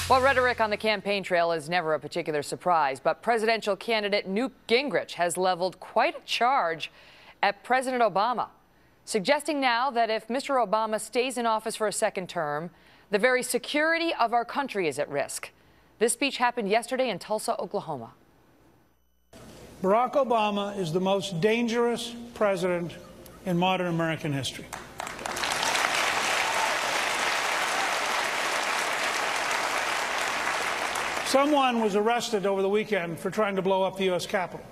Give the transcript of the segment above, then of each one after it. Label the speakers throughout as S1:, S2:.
S1: Well, rhetoric on the campaign trail is never a particular surprise, but presidential candidate Newt Gingrich has leveled quite a charge at President Obama, suggesting now that if Mr. Obama stays in office for a second term, the very security of our country is at risk. This speech happened yesterday in Tulsa, Oklahoma.
S2: Barack Obama is the most dangerous president in modern American history. Someone was arrested over the weekend for trying to blow up the U.S. Capitol.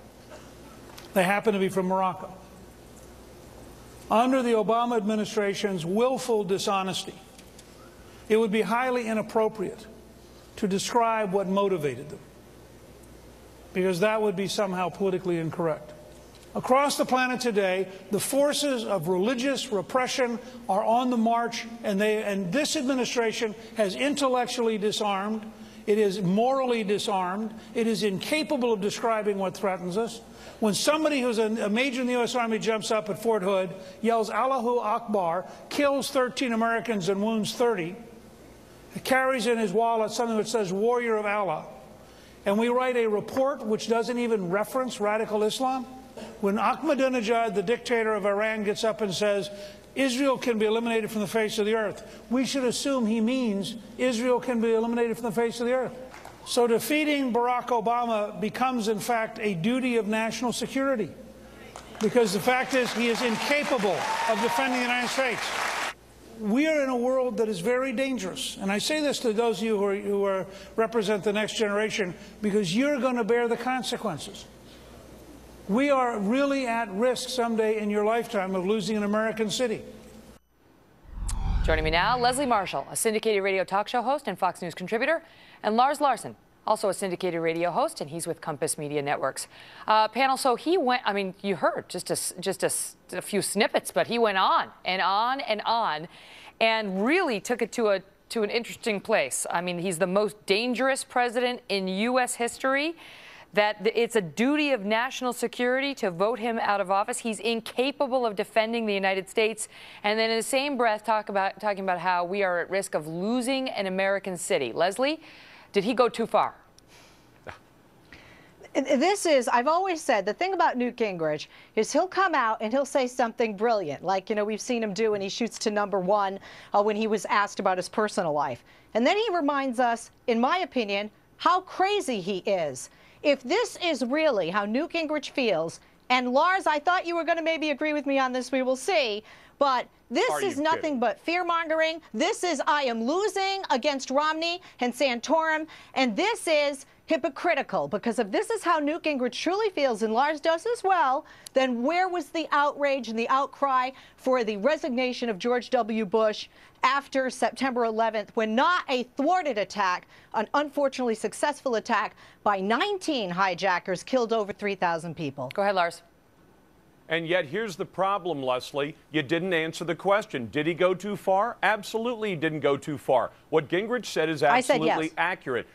S2: They happen to be from Morocco. Under the Obama administration's willful dishonesty, it would be highly inappropriate to describe what motivated them, because that would be somehow politically incorrect. Across the planet today, the forces of religious repression are on the march, and this administration has intellectually disarmed. It is morally disarmed. It is incapable of describing what threatens us. When somebody who's a major in the U.S. Army jumps up at Fort Hood, yells Allahu Akbar, kills 13 Americans and wounds 30, carries in his wallet something that says Warrior of Allah, and we write a report which doesn't even reference radical Islam, when Ahmadinejad, the dictator of Iran, gets up and says Israel can be eliminated from the face of the earth, we should assume he means Israel can be eliminated from the face of the earth. So defeating Barack Obama becomes, in fact, a duty of national security, because the fact is he is incapable of defending the United States. We are in a world that is very dangerous, and I say this to those of you who represent the next generation, because you're going to bear the consequences. We are really at risk someday in your lifetime of losing an American city.
S1: Joining me now, Leslie Marshall, a syndicated radio talk show host and Fox News contributor, and Lars Larson, also a syndicated radio host, and he's with Compass Media Networks. Panel, so he went, I mean, you heard just a few snippets, but he went on and on and on, and really took it to an interesting place. I mean, he's the most dangerous president in U.S. history, that it's a duty of national security to vote him out of office. He's incapable of defending the United States. And then in the same breath, talking about how we are at risk of losing an American city. Leslie, did he go too far?
S3: I've always said, the thing about Newt Gingrich is he'll come out and he'll say something brilliant, like, we've seen him do when he shoots to #1 when he was asked about his personal life. And then he reminds us, in my opinion, how crazy he is. If this is really how Newt Gingrich feels, and Lars, I thought you were going to maybe agree with me on this, we will see, but this is nothing but fear-mongering. This is I am losing against Romney and Santorum, and this is hypocritical, because if this is how Newt Gingrich truly feels, and Lars does as well, then where was the outrage and the outcry for the resignation of George W. Bush after September 11th, when not a thwarted attack, an unfortunately successful attack by 19 hijackers killed over 3,000 people?
S1: Go ahead, Lars.
S4: And yet here's the problem, Leslie. You didn't answer the question. Did he go too far? Absolutely he didn't go too far. What Gingrich said is absolutely accurate.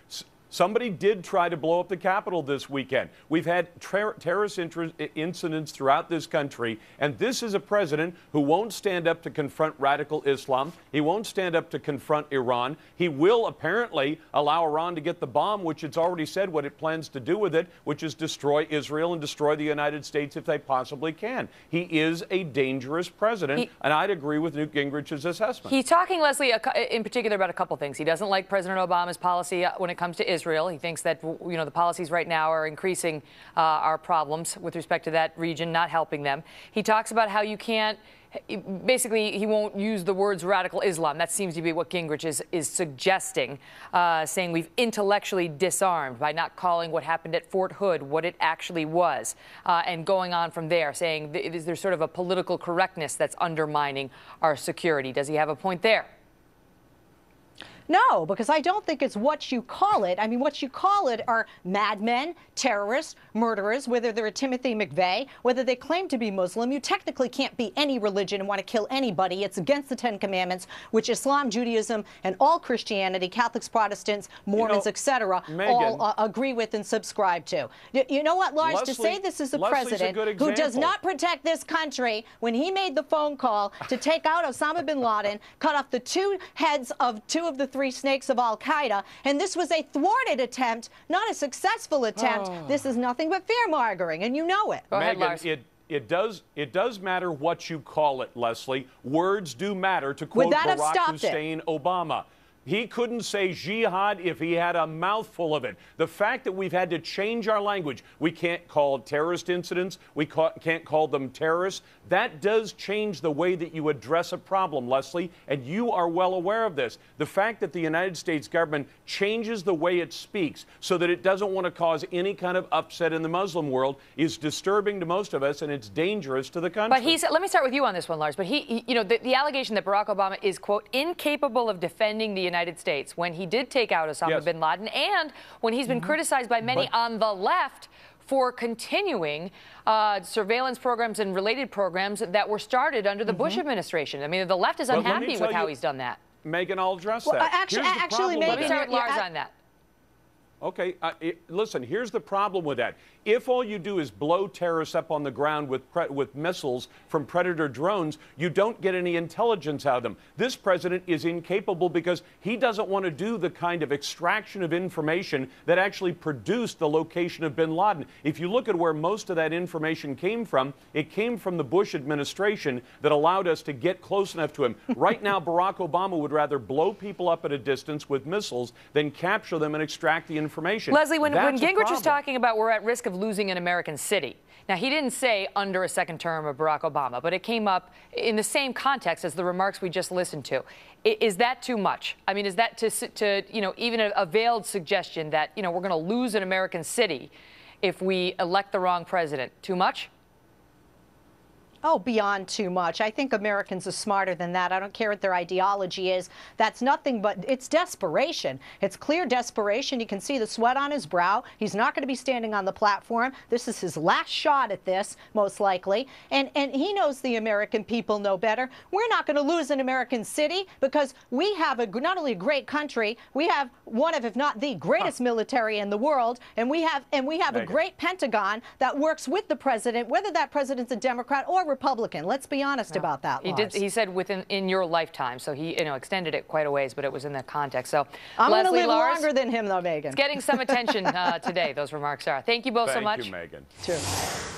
S4: Somebody did try to blow up the Capitol this weekend. We've had terrorist incidents throughout this country, and this is a president who won't stand up to confront radical Islam. He won't stand up to confront Iran. He will apparently allow Iran to get the bomb, which it's already said what it plans to do with it, which is destroy Israel and destroy the United States if they possibly can. He is a dangerous president, and I'd agree with Newt Gingrich's assessment.
S1: He's talking, Leslie, in particular about a couple things. He doesn't like President Obama's policy when it comes to Israel. He thinks that, the policies right now are increasing our problems with respect to that region, not helping them. He talks about how you can't, basically, he won't use the words radical Islam. That seems to be what Gingrich is suggesting, saying we've intellectually disarmed by not calling what happened at Fort Hood what it actually was, and going on from there, saying there's sort of a political correctness that's undermining our security. Does he have a point there?
S3: No, because I don't think it's what you call it. I mean, what you call it are madmen, terrorists, murderers, whether they're a Timothy McVeigh, whether they claim to be Muslim. You technically can't be any religion and want to kill anybody. It's against the Ten Commandments, which Islam, Judaism, and all Christianity, Catholics, Protestants, Mormons, etc., all agree with and subscribe to. You know what, Lars, to say this is a president who does not protect this country, when he made the phone call to take out Osama bin Laden, cut off the two heads of two of the three snakes of al-Qaeda, and this was a thwarted attempt, not a successful attempt. This is nothing but fear-mongering, and you know it.
S1: Go ahead, Lars.
S4: It does matter what you call it, Leslie. Words do matter, to quote Barack Hussein Obama. He couldn't say jihad if he had a mouthful of it. The fact that we've had to change our language, we can't call terrorist incidents, we can't call them terrorists, that does change the way that you address a problem, Leslie, and you are well aware of this. The fact that the United States government changes the way it speaks so that it doesn't want to cause any kind of upset in the Muslim world is disturbing to most of us, and it's dangerous to the country.
S1: But let me start with you on this one, Lars. But you know, the allegation that Barack Obama is, quote, incapable of defending the United States when he did take out Osama bin Laden, and when he's been criticized by many on the left for continuing surveillance programs and related programs that were started under the Bush administration. I mean, the left is unhappy with how he's done that.
S4: Megyn, I'll address that.
S3: Actually,
S1: let me start with Lars on that.
S4: Okay, listen, here's the problem with that. If all you do is blow terrorists up on the ground with missiles from Predator drones, you don't get any intelligence out of them. This president is incapable because he doesn't want to do the kind of extraction of information that actually produced the location of bin Laden. If you look at where most of that information came from, it came from the Bush administration that allowed us to get close enough to him. Right now, Barack Obama would rather blow people up at a distance with missiles than capture them and extract the information.
S1: Leslie, when Gingrich was talking about we're at risk of losing an American city, now he didn't say under a second term of Barack Obama, but it came up in the same context as the remarks we just listened to. Is that too much? I mean, is that to you know, even a veiled suggestion that, you know, we're going to lose an American city if we elect the wrong president? Too much?
S3: Oh, beyond too much. I think Americans are smarter than that. I don't care what their ideology is. That's nothing but, it's desperation. It's clear desperation. You can see the sweat on his brow. He's not going to be standing on the platform. This is his last shot at this, most likely. And he knows the American people know better. We're not going to lose an American city because we have not only a great country, we have one of, if not the greatest military in the world, and we have a great Pentagon that works with the president, whether that president's a Democrat or Republican. Let's be honest about that, Lars.
S1: He said in your lifetime, so he extended it quite a ways, but it was in that context. So
S3: I'm going to live longer than him, though, Megyn.
S1: It's getting some attention today, those remarks are. Thank you both so much.
S4: Thank you, Megyn.
S3: Sure.